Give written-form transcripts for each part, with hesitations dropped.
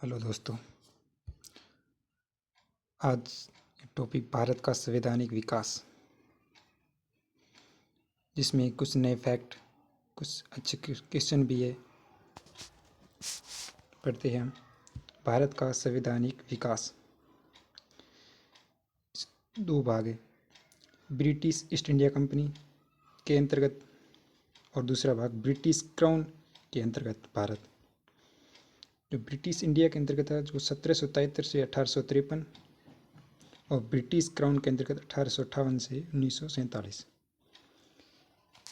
Hello दोस्तों। आज topic Bharat का संवैधानिक विकास, जिसमें कुछ नए फैक्ट, कुछ अच्छे क्वेश्चन भी है। पढ़ते हैं हम। भारत का संवैधानिक विकास दो भाग है। ब्रिटिश ईस्ट इंडिया कंपनी के अंतर्गत और दूसरा भाग ब्रिटिश क्राउन के अंतर्गत भारत। जो ब्रिटिश इंडिया के अंतर्गत था, जो 1773 से 1853, और ब्रिटिश क्राउन के अंतर्गत 1858 से 1947।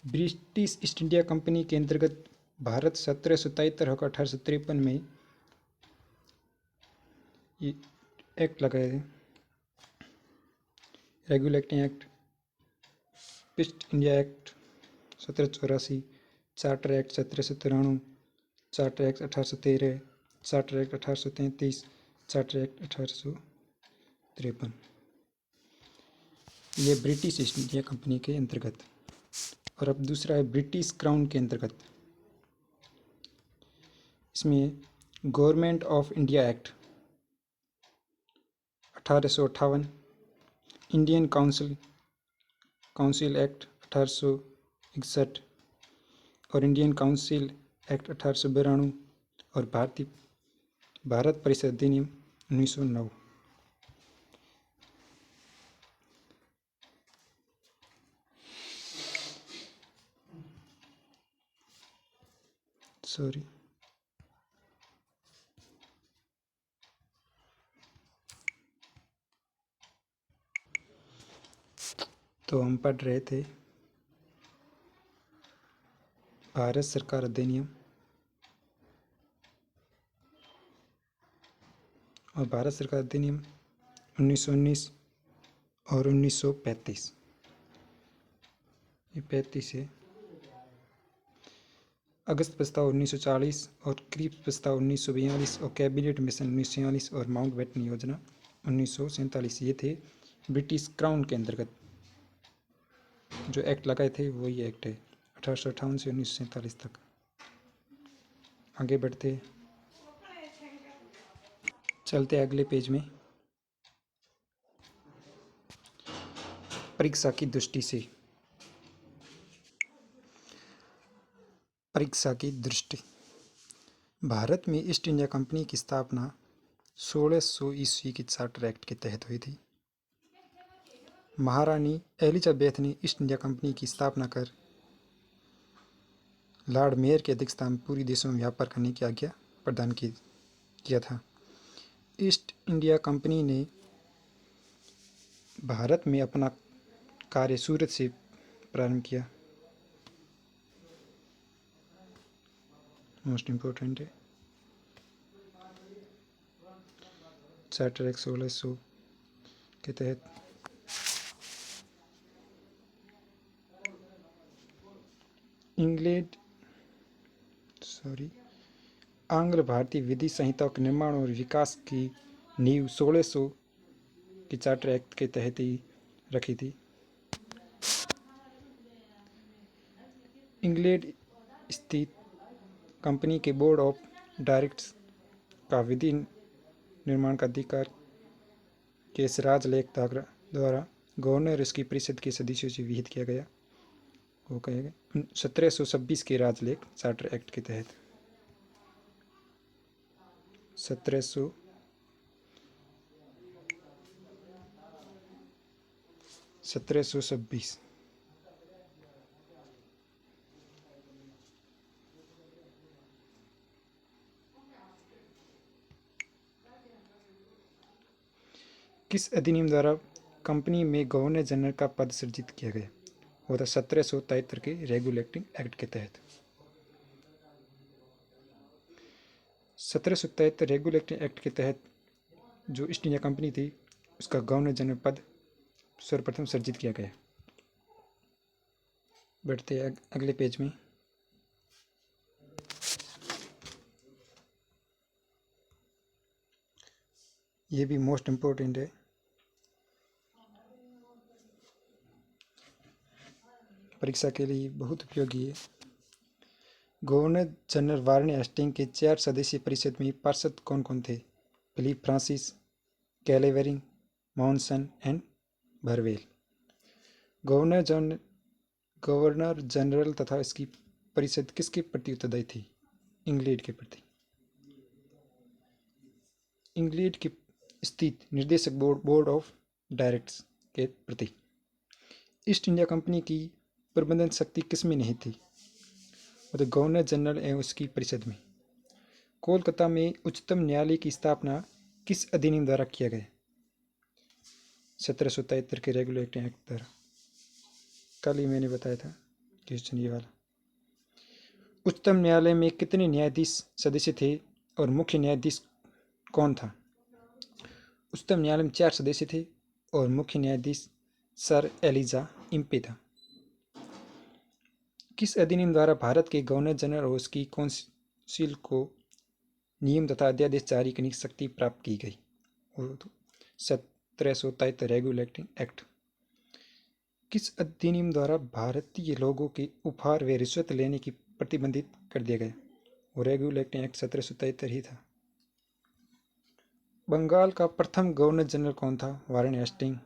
ब्रिटिश ईस्ट इंडिया कंपनी के अंतर्गत भारत 1773 होकर 1853 में ये एक्ट लगाए थे, regulating act, east India act 1784, charter act 1793, charter act 1813, charter act 1833, charter act 1853। ये ब्रिटिश ईस्ट इंडिया कंपनी के अंतर्गत। और अब दूसरा है ब्रिटिश क्राउन के अंतर्गत। इसमें government of India act 1858, Indian council act 1861 और इंडियन काउंसिल एक्ट 1892 और भारत परिषद अधिनियम 1909। सॉरी, तो हम पढ़ रहे थे भारत सरकार अधिनियम और भारत सरकार अधिनियम 1919 और 1935। ये 35 है। अगस्त प्रस्ताव 1940 और क्रीप्स प्रस्ताव 1942 और कैबिनेट मिशन 1946 और माउंटबेटन योजना 1947। ये थे ब्रिटिश क्राउन के अंतर्गत जो एक्ट लगाए थे, वही एक्ट है 1858 से 1947 तक। आगे बढ़ते चलते अगले पेज में। परीक्षा की दृष्टि से, परीक्षा की दृष्टि, भारत में ईस्ट इंडिया कंपनी की स्थापना 1600 ईस्वी की चार्टर एक्ट के तहत हुई थी। महारानी एलिजाबेथ ने ईस्ट इंडिया कंपनी की स्थापना कर लॉर्ड मेयर की अध्यक्षता में पूरी देशों में व्यापार करने की आज्ञा प्रदान किया था। ईस्ट इंडिया कंपनी ने भारत में अपना कार्य सूरत से प्रारंभ किया। मोस्ट इम्पोर्टेंट है चार्टर एक्ट 1600 के तहत आंग्ल भारतीय विधि संहिता के निर्माण और विकास की नींव 1600 की चार्टर एक्ट के तहत ही रखी थी। इंग्लैंड स्थित कंपनी के बोर्ड ऑफ डायरेक्टर्स का विधि निर्माण का अधिकार केस राजलेख द्वारा गवर्नर इसकी परिषद के सदस्यों से विहित किया गया। वो कहेगा 1726 के राजलेख चार्टर एक्ट के तहत 1726। किस अधिनियम द्वारा कंपनी में गवर्नर जनरल का पद सृजित किया गया? वो था 1773 के रेगुलेटिंग एक्ट के तहत। 1773 रेगुलेटिंग एक्ट के तहत जो ईस्ट इंडिया कंपनी थी, उसका गवर्नर जनरल पद सर्वप्रथम सृजित किया गया। बढ़ते अगले पेज में। ये भी मोस्ट इम्पोर्टेंट है, परीक्षा के लिए बहुत उपयोगी है। गवर्नर जनरल वारेन हेस्टिंग के 4 सदस्यीय परिषद में पार्षद कौन कौन थे? Philip Francis, Clavering, Monson and Barwell. Governor general तथा इसकी परिषद किसके प्रति उत्तरदायी थी? इंग्लैंड के प्रति। इंग्लैंड के स्थित निर्देशक बोर्ड ऑफ डायरेक्टर्स के प्रति। ईस्ट इंडिया कंपनी की प्रबंधन शक्ति किसमें नहीं थी? तो गवर्नर जनरल एवं उसकी परिषद में। कोलकाता में उच्चतम न्यायालय की स्थापना किस अधिनियम द्वारा किया गया? 1773 के रेगुलेटिंग एक्ट द्वारा। कल ही मैंने बताया था क्वेश्चन ये वाला। उच्चतम न्यायालय में कितने न्यायाधीश सदस्य थे और मुख्य न्यायाधीश कौन था? उच्चतम न्यायालय में 4 सदस्य थे और मुख्य न्यायाधीश सर एलिजा इम्पे था। किस अधिनियम द्वारा भारत के गवर्नर जनरल और उसकी काउंसिल को नियम तथा अध्यादेश जारी करने की शक्ति प्राप्त की गई? 1773 रेगुलेटिंग एक्ट। किस अधिनियम द्वारा भारतीय लोगों के उपहार व रिश्वत लेने की प्रतिबंधित कर दिया गया? वो रेगुलेटिंग एक्ट 1773 ही था। बंगाल का प्रथम गवर्नर जनरल कौन था? Warren Hasting.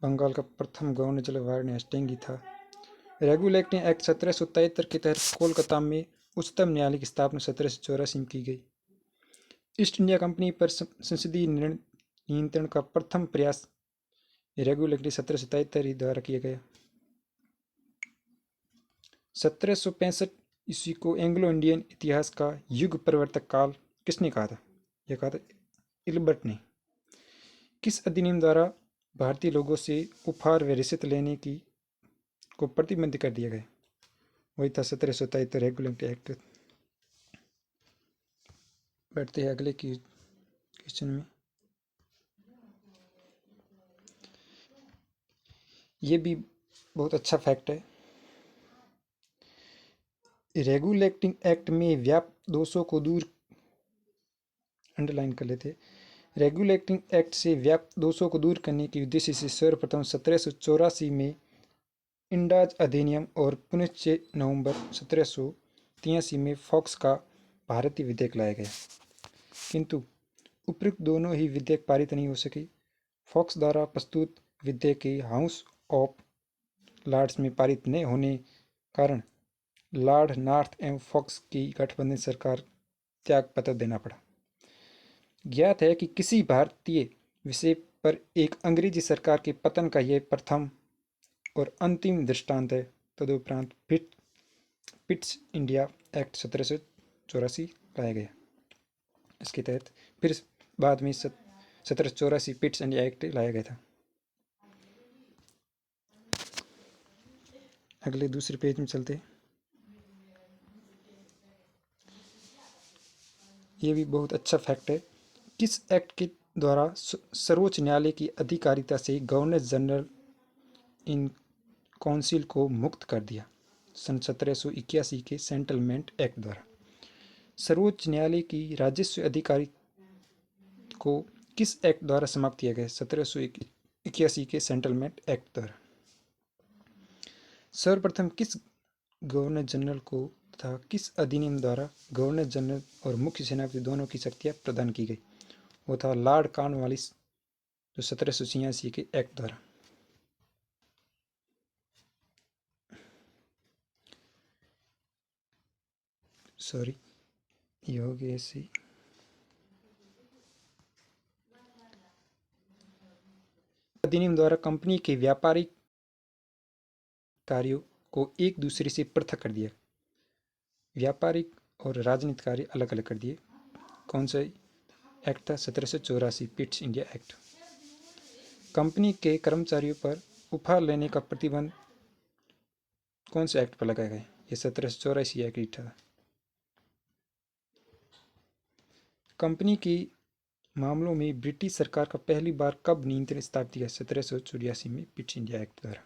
बंगाल का प्रथम गवर्नर जनरल वारेन हेस्टिंग ही था। रेगुलेटिंग एक्ट 1773 के तहत कोलकाता में उच्चतम न्यायालय की स्थापना 1784 में की गई। ईस्ट इंडिया कंपनी पर संसदीय नियंत्रण का प्रथम प्रयास रेगुलेटरी 1773 द्वारा किया गया। 1765 ईस्वी को एंग्लो इंडियन इतिहास का युग परिवर्तक काल किसने कहा था? यह कहा था इल्बर्ट ने। किस अधिनियम द्वारा भारतीय लोगों से उपहार व रिश्वत लेने की को प्रतिबंधित कर दिया गया? वही था 1773 रेगुलेटरी एक्ट। बैठते हैं अगले क्वेश्चन में। ये भी बहुत अच्छा फैक्ट है। रेगुलेटिंग एक्ट में व्याप्त दोषों को दूर अंडरलाइन कर लेते। रेगुलेटिंग एक्ट से व्याप्त दोषों को दूर करने के उद्देश्य से सर्वप्रथम 1784 में इंडाज अधिनियम और पुनः 6 नवंबर 1783 में फॉक्स का भारतीय विधेयक लाया गया, किंतु उपयुक्त दोनों ही विधेयक पारित नहीं हो सके। फॉक्स द्वारा प्रस्तुत विधेयक के हाउस ऑफ लॉर्ड्स में पारित न होने कारण लॉर्ड नॉर्थ एवं फॉक्स की गठबंधन सरकार त्याग पत्र देना पड़ा। ज्ञात है कि किसी भारतीय विषय पर एक अंग्रेजी सरकार के पतन का यह प्रथम और अंतिम दृष्टांत है। तदुपरांत पिट्स इंडिया एक्ट 1784 लाया गया। इसके तहत फिर बाद में 1784 पिट्स इंडिया एक्ट लाया गया था। अगले दूसरे पेज में चलते। ये भी बहुत अच्छा फैक्ट है। किस एक्ट के द्वारा सर्वोच्च न्यायालय की अधिकारिता से गवर्नर जनरल इन काउंसिल को मुक्त कर दिया? सन 1781 के सेटलमेंट एक्ट द्वारा। सर्वोच्च न्यायालय की राजस्व अधिकारी को किस एक्ट द्वारा समाप्त किया गया? 1781 के सेटलमेंट एक्ट द्वारा। सर्वप्रथम किस गवर्नर जनरल को तथा किस अधिनियम द्वारा गवर्नर जनरल और मुख्य सेनापति दोनों की शक्तियां प्रदान की गई? वो था लॉर्ड कॉर्नवालिस जो 1786 के एक्ट द्वारा। सॉरी, ये हो गया ऐसे। अधिनियम द्वारा कंपनी के व्यापारिक कार्यों को एक दूसरे से पृथक कर दिया। व्यापारिक और राजनीतिक कार्य अलग अलग कर दिए। कौन सा एक्ट था? 1784 पिट्स इंडिया एक्ट। कंपनी के कर्मचारियों पर उपहार लेने का प्रतिबंध कौन से एक्ट पर लगाया गया? ये 1784 एक्ट था। कंपनी के मामलों में ब्रिटिश सरकार का पहली बार कब नियंत्रण स्थापित किया? 1784 में पिट्स इंडिया एक्ट द्वारा।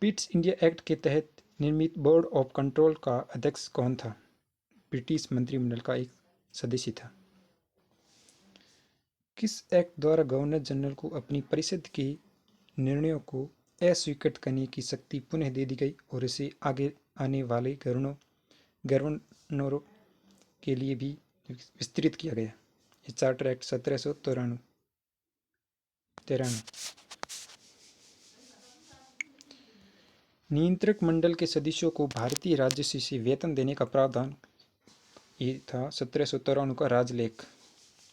पिट्स इंडिया एक्ट के तहत निर्मित बोर्ड ऑफ कंट्रोल का अध्यक्ष कौन था? ब्रिटिश मंत्रिमंडल का एक सदस्य था। किस एक्ट द्वारा गवर्नर जनरल को अपनी परिषद के निर्णयों को अस्वीकृत करने की शक्ति पुनः दे दी गई और इसे आगे आने वाले गवर्नरों के लिए भी विस्तृत किया गया? ये चार्टर एक्ट 1793। नियंत्रक मंडल के सदस्यों को भारतीय राजस्व से वेतन देने का प्रावधान ये था 1793 का राजलेख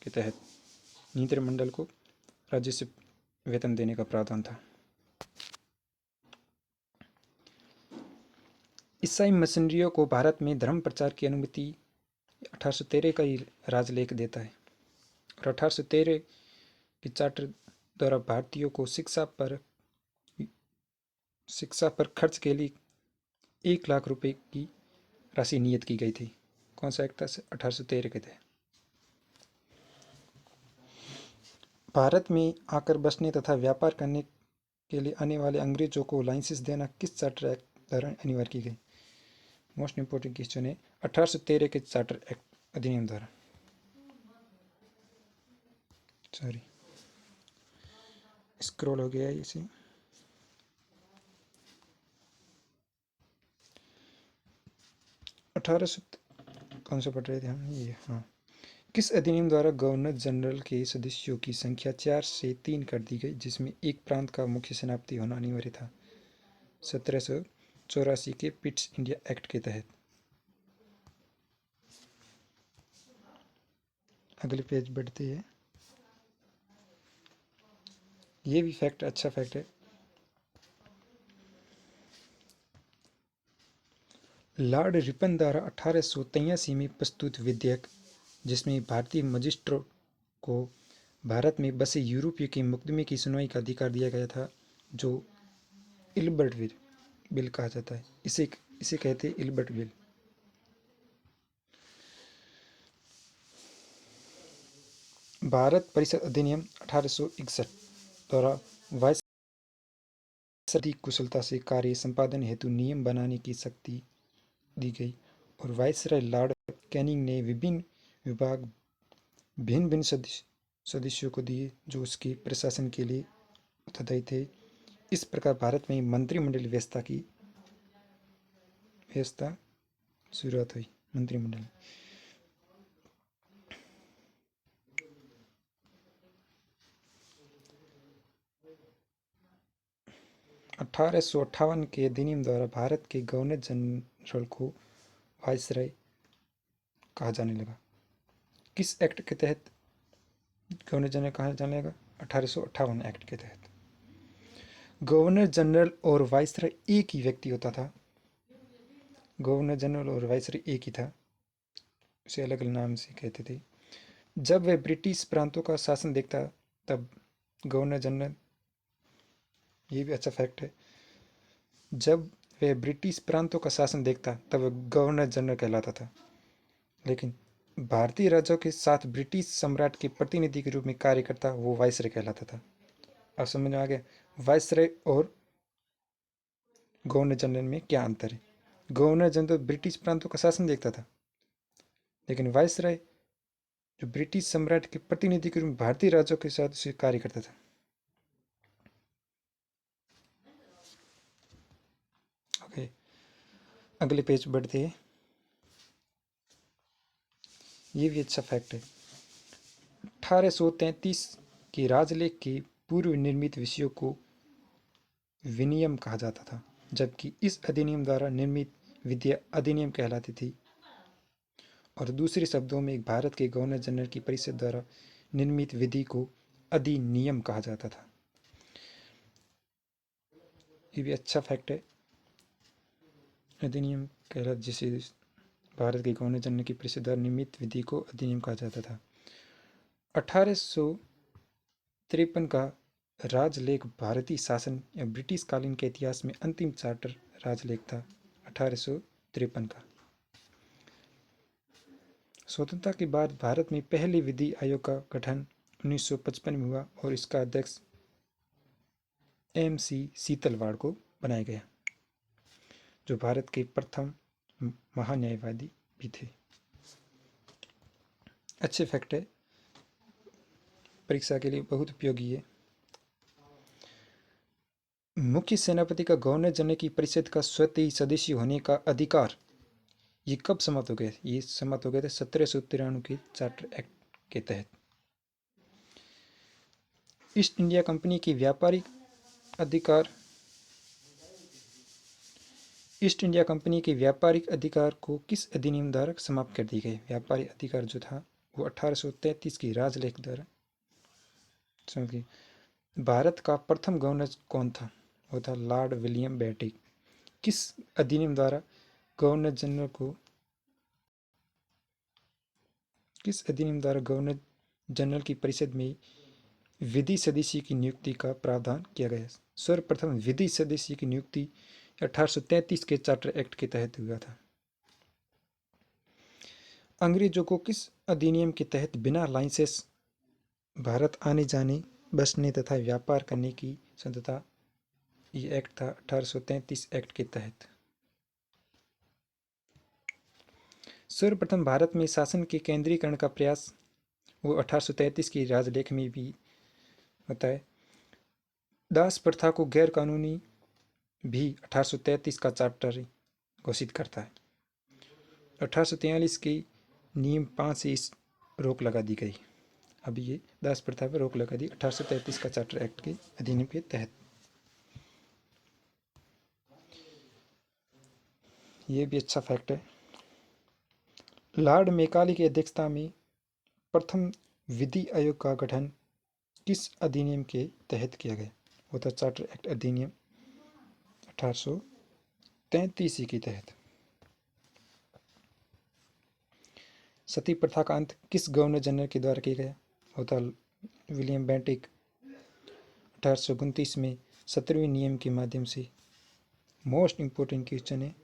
के तहत नियंत्रक मंडल को राजस्व वेतन देने का प्रावधान था। ईसाई मिशनरियों को भारत में धर्म प्रचार की अनुमति 1813 का ही राजलेख देता है और 1813 के चार्टर द्वारा भारतीयों को शिक्षा पर खर्च के लिए 1 लाख रुपए की राशि नियत की गई थी। कौन सा एक्ट था? 1813 के तहत। भारत में आकर बसने तथा व्यापार करने के लिए आने वाले अंग्रेजों को लाइसेंस देना किस चार्टर एक्ट द्वारा अनिवार्य की गई? मोस्ट इंपोर्टेंट क्वेश्चन है 1813 के चार्टर एक्ट अधिनियम द्वारा। सॉरी, स्क्रॉल हो गया इसे। कौन सा पढ़ रहे थे हम? ये हाँ। किस अधिनियम द्वारा गवर्नर जनरल के सदस्यों की संख्या 4 से 3 कर दी गई, जिसमें एक प्रांत का मुख्य सेनापति होना अनिवार्य था? 1784 के पिट्स इंडिया एक्ट के तहत। अगले पेज बढ़ते हैं। ये भी फैक्ट अच्छा फैक्ट है। लॉर्ड रिपन द्वारा 1883 में प्रस्तुत विधेयक, जिसमें भारतीय मजिस्ट्रेट को भारत में बसे यूरोपीय के मुकदमे की सुनवाई का अधिकार दिया गया था, जो इल्बर्ट बिल कहा जाता है। इसे कहते हैं इल्बर्ट बिल। भारत परिषद अधिनियम 1861 द्वारा वायसराय कुशलता से कार्य संपादन हेतु नियम बनाने की शक्ति दी गई और वायसराय लॉर्ड कैनिंग ने विभिन्न विभाग भिन्न भिन्न सदस्यों को दिए जो उसके प्रशासन के लिए उत्तरदायी थे। इस प्रकार भारत में मंत्रिमंडल व्यवस्था शुरुआत हुई। मंत्रिमंडल 1858 के अधिनियम द्वारा भारत के गवर्नर जनरल को वायसराय कहा जाने लगा। किस एक्ट के तहत गवर्नर जनरल कहा जाने लगा? 1858 एक्ट के तहत। गवर्नर जनरल और वायसराय एक ही व्यक्ति होता था। गवर्नर जनरल और वायसराय एक ही था, उसे अलग अलग नाम से कहते थे। जब वह ब्रिटिश प्रांतों का शासन देखता तब गवर्नर जनरल, ये भी अच्छा फैक्ट है, जब वह ब्रिटिश प्रांतों का शासन देखता तब वह गवर्नर जनरल कहलाता था। लेकिन भारतीय राज्यों के साथ ब्रिटिश सम्राट के प्रतिनिधि के रूप में कार्य करता वो वायसराय कहलाता था। अब समझ में आ गया वायसराय और गवर्नर जनरल में क्या अंतर है। गवर्नर जनरल ब्रिटिश प्रांतों का शासन देखता था, लेकिन वायसराय जो ब्रिटिश सम्राट के प्रतिनिधि के रूप में भारतीय राज्यों के साथ कार्य करता था। ओके, अगले पेज बढ़ते हैं। ये भी अच्छा फैक्ट है। 1833 के राजलेख के पूर्व निर्मित विषयों को विनियम कहा जाता था, जबकि इस अधिनियम द्वारा निर्मित विधियां अधिनियम कहलाती थी। और दूसरे शब्दों में भारत के गवर्नर जनरल की परिषद द्वारा निर्मित विधि को अधिनियम कहा जाता था। ये भी अच्छा फैक्ट है। अधिनियम कहलाता, जिसे भारत के गवर्नर जनरल की परिषद द्वारा निर्मित विधि को अधिनियम कहा जाता था। 1853 का राजलेख भारतीय शासन या ब्रिटिश कालीन के इतिहास में अंतिम चार्टर राजलेख था। 1853 का। स्वतंत्रता के बाद भारत में पहले विधि आयोग का गठन 1955 में हुआ और इसका अध्यक्ष MC सीतलवाड़ को बनाया गया, जो भारत के प्रथम महान्यायवादी भी थे। अच्छे फैक्ट है। परीक्षा के लिए बहुत उपयोगी है। मुख्य सेनापति का गवर्नर जनरल की परिषद का स्वतः ही सदस्य होने का अधिकार ये कब समाप्त हो गए? ये समाप्त हो गए थे 1793 के चार्टर एक्ट के तहत। ईस्ट इंडिया कंपनी के व्यापारिक अधिकार ईस्ट इंडिया कंपनी के व्यापारिक अधिकार को किस अधिनियम द्वारा समाप्त कर दी गई? व्यापारिक अधिकार जो था वो 1833 की राजलेख द्वारा समझ गए। भारत का प्रथम गवर्नर कौन था? वो था लॉर्ड विलियम बेंटिक। किस अधिनियम द्वारा गवर्नर जनरल को किस अधिनियम द्वारा गवर्नर जनरल की परिषद में विधि सदस्य की नियुक्ति का प्रावधान किया गया? सर्वप्रथम विधि सदस्य की नियुक्ति 1833 के चार्टर एक्ट के तहत हुआ था। अंग्रेजों को किस अधिनियम के तहत बिना लाइसेंस भारत आने जाने, बसने तथा व्यापार करने की स्वतंत्रता? ये एक्ट था 1833 एक्ट के तहत। सर्वप्रथम भारत में शासन के केंद्रीकरण का प्रयास वो 1833 की राजलेख में भी होता है। दास प्रथा को गैर कानूनी भी 1833 का चार्टर घोषित करता है। 1843 के नियम 5 से इस रोक लगा दी गई। अब ये दास प्रथा पर रोक लगा दी 1833 का चार्टर एक्ट के अधिनियम के तहत। ये भी अच्छा फैक्ट है। लॉर्ड मैकाले की अध्यक्षता में प्रथम विधि आयोग का गठन किस अधिनियम के तहत किया गया? वो था चार्टर एक्ट अधिनियम 1833 के तहत। सती प्रथा का अंत किस गवर्नर जनरल के द्वारा किया गया? वो था विलियम बेंटिक। 1829 में 17वें नियम के माध्यम से मोस्ट इम्पोर्टेंट क्वेश्चन है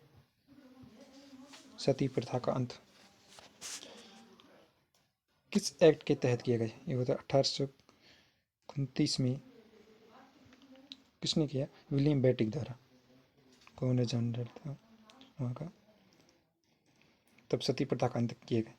सती प्रथा का अंत किस एक्ट के तहत किया गया? ये होता 1829 में किसने किया? विलियम बेंटिक द्वारा, गवर्नर जनरल था वहाँ का। तब सती प्रथा का अंत किया गया।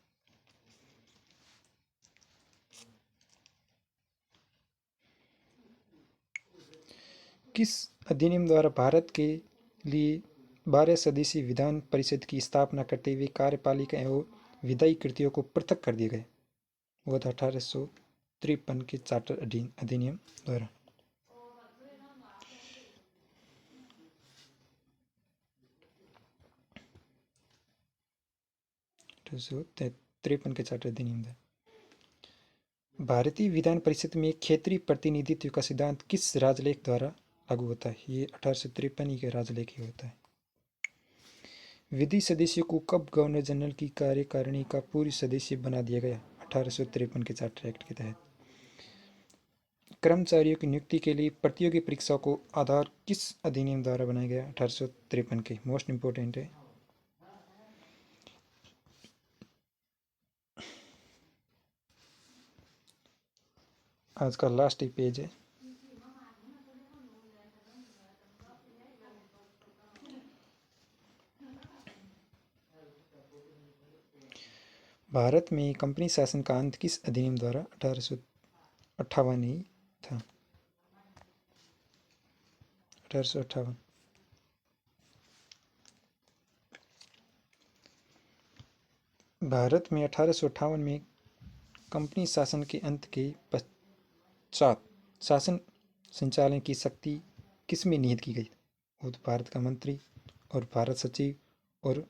किस अधिनियम द्वारा भारत के लिए 12 सदस्यीय विधान परिषद की स्थापना करते हुए कार्यपालिका एवं विधायी कृतियों को पृथक कर दिया गया? वो था 1853 के चार्टर अधिनियम द्वारा। तिरपन के चार्टर अधिनियम द्वारा। भारतीय विधान परिषद में क्षेत्रीय प्रतिनिधित्व का सिद्धांत किस राजलेख द्वारा लागू होता है? ये 1853 के राजलेख ही होता है। विधि सदस्य को कब गवर्नर जनरल की कार्यकारिणी का पूर्व सदस्य बना दिया गया? 1853 के चार्टर एक्ट के तहत। कर्मचारियों की नियुक्ति के लिए प्रतियोगी परीक्षा को आधार किस अधिनियम द्वारा बनाया गया? 1853 के। मोस्ट इंपोर्टेंट है। आज का लास्ट ही पेज है। भारत में कंपनी शासन का अंत किस अधिनियम द्वारा? 1858 ही था। 1858। भारत में 1858 में कंपनी शासन के अंत के पश्चात शासन संचालन की शक्ति किस में निहित की गई? वो तो भारत का मंत्री और भारत सचिव और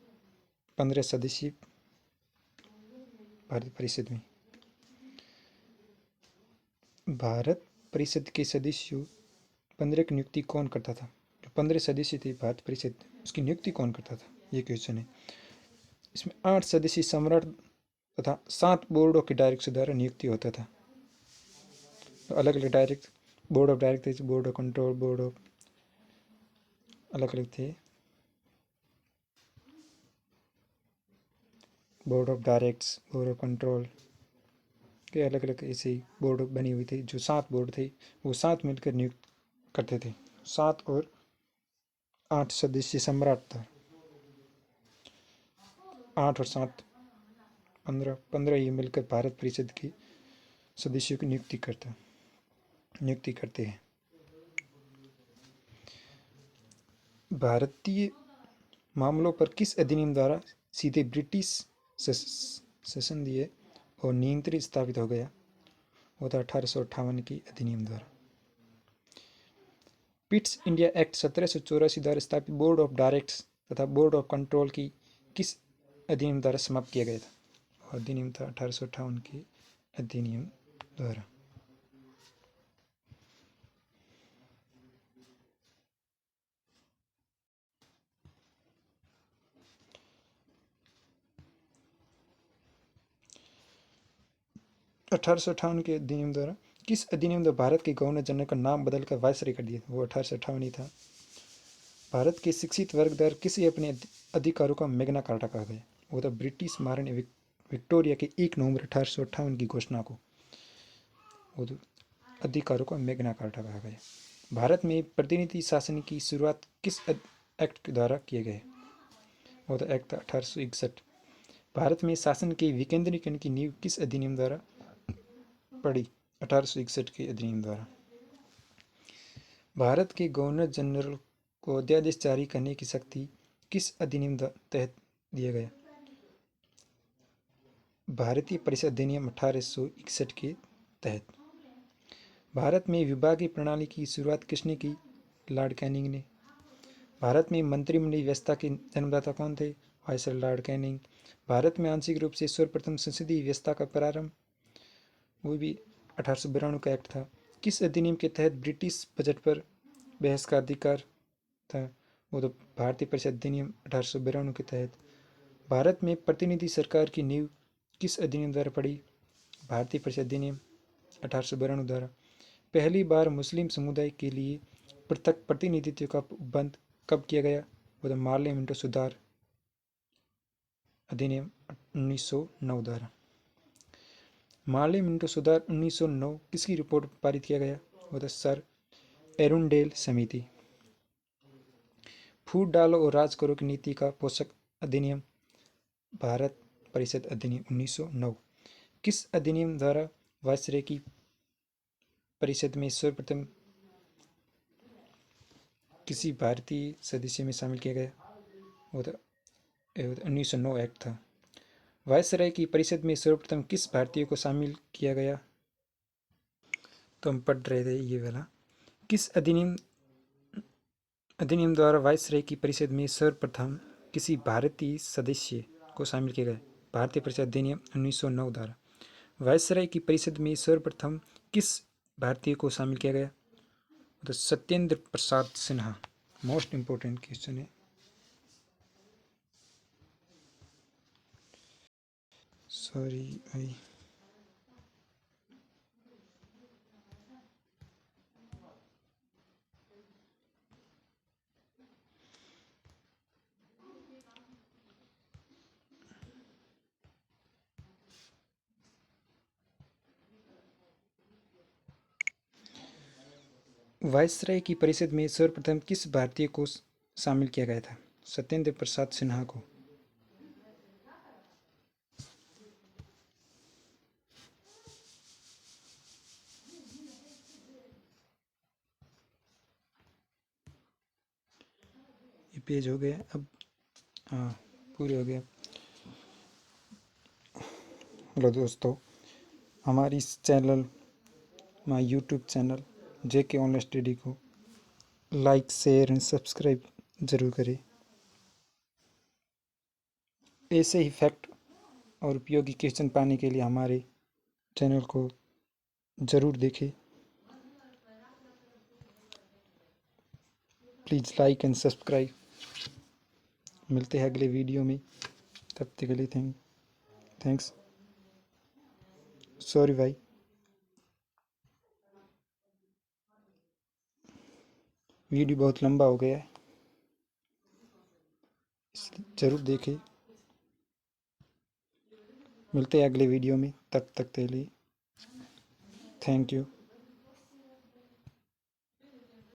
15 सदस्य भारत परिषद में। भारत परिषद के सदस्यों 15 की नियुक्ति कौन करता था? जो 15 सदस्य थे भारत परिषद, उसकी नियुक्ति कौन करता था? ये क्वेश्चन है। इसमें 8 सदस्य सम्राट तथा 7 बोर्ड ऑफ डायरेक्टर द्वारा नियुक्ति होता था। तो अलग अलग direct board of director, board of control, board of अलग अलग थे। Board of directs, board of control के अलग अलग ऐसे ही बोर्ड बनी हुई थी। जो 7 बोर्ड थे वो 7 मिलकर नियुक्त करते थे। 7 और 8 सदस्य सम्राट था। 8 और 7 15 ये मिलकर भारत परिषद की सदस्यों की नियुक्ति करते हैं। भारतीय मामलों पर किस अधिनियम द्वारा सीधे ब्रिटिश शासन और नियंत्रण स्थापित हो गया? वो था 1858 की अधिनियम द्वारा। पिट्स इंडिया एक्ट 1784 द्वारा स्थापित बोर्ड ऑफ डायरेक्टर्स तथा बोर्ड ऑफ कंट्रोल की किस अधिनियम द्वारा समाप्त किया गया था? अधिनियम था 1858 के अधिनियम द्वारा। के अधिनियम द्वारा किस अधिनियम द्वारा भारत के गवर्नर जनरल का नाम बदलकर वायसराय कर दिया? वो 1858 ही था। भारत के शिक्षित वर्ग द्वारा किसी अपने अधिकारों का मैग्ना कार्टा कहा गया? वो था ब्रिटिश महारानी विक्टोरिया के 1 नवंबर 1858 की घोषणा को वो अधिकारों का मैग्ना कार्टा कहा गया। भारत में प्रतिनिधि शासन की शुरुआत किस एक्ट द्वारा किए गए? वो था एक्ट 1861। भारत में शासन के विकेंद्रीकरण की नींव किस अधिनियम द्वारा पड़ी? 1861 के अधिनियम द्वारा। भारत के गवर्नर जनरल को अध्यादेश जारी करने की शक्ति किस अधिनियम तहत दिया गया? भारतीय परिषद अधिनियम 1861 के तहत। भारत में विभागीय प्रणाली की शुरुआत किसने की? लॉर्ड कैनिंग ने। भारत में मंत्रिमंडलीय व्यवस्था के जन्मदाता कौन थे? Viceroy Lord Canning. भारत में आंशिक रूप से सर्वप्रथम संसदीय व्यवस्था का प्रारंभ वो भी 1892 का एक्ट था। किस अधिनियम के तहत ब्रिटिश बजट पर बहस का अधिकार था? वो तो भारतीय परिषद अधिनियम 1892 के तहत। भारत में प्रतिनिधि सरकार की नींव किस अधिनियम द्वारा पड़ी? भारतीय परिषद अधिनियम 1892 द्वारा। पहली बार मुस्लिम समुदाय के लिए पृथक प्रतिनिधित्व का बंद कब किया गया? वो तो मार्ले मिंटो सुधार अधिनियम 1909 द्वारा। मार्ले मिंटो सुधार 1909 किसकी रिपोर्ट पारित किया गया? वो था सर एरुंडेल समिति। फूट डालो और राज करो की नीति का पोषक अधिनियम भारत परिषद अधिनियम 1909। किस अधिनियम द्वारा वायसराय की परिषद में सर्वप्रथम किसी भारतीय सदस्य में शामिल किया गया? वो था 1909 एक्ट था। वायसराय की परिषद में सर्वप्रथम किस भारतीय को शामिल किया गया? तो हम पढ़ रहे थे ये वाला। किस अधिनियम द्वारा वायसराय की परिषद में सर्वप्रथम किसी भारतीय सदस्य को शामिल किया गया? भारतीय परिषद अधिनियम 1909 द्वारा। वायसराय की परिषद में सर्वप्रथम किस भारतीय को शामिल किया गया? तो Satyendra Prasad Sinha. Most important question है। सॉरी भाई। वायसराय की परिषद में सर्वप्रथम किस भारतीय को शामिल किया गया था? सत्येंद्र प्रसाद सिन्हा को। ये पेज हो गया अब। हाँ, पूरे हो गया। हेलो दोस्तों, हमारी इस channel my YouTube channel JK online study को लाइक शेयर एंड सब्सक्राइब ज़रूर करें। ऐसे ही फैक्ट और उपयोगी क्वेश्चन पाने के लिए हमारे चैनल को ज़रूर देखें। Please like and subscribe. मिलते हैं अगले वीडियो में, तब तक के लिए थैंक्स। सॉरी भाई। वीडियो बहुत लंबा हो गया है, ज़रूर देखें। मिलते हैं अगले वीडियो में, तब तक के लिए थैंक यू।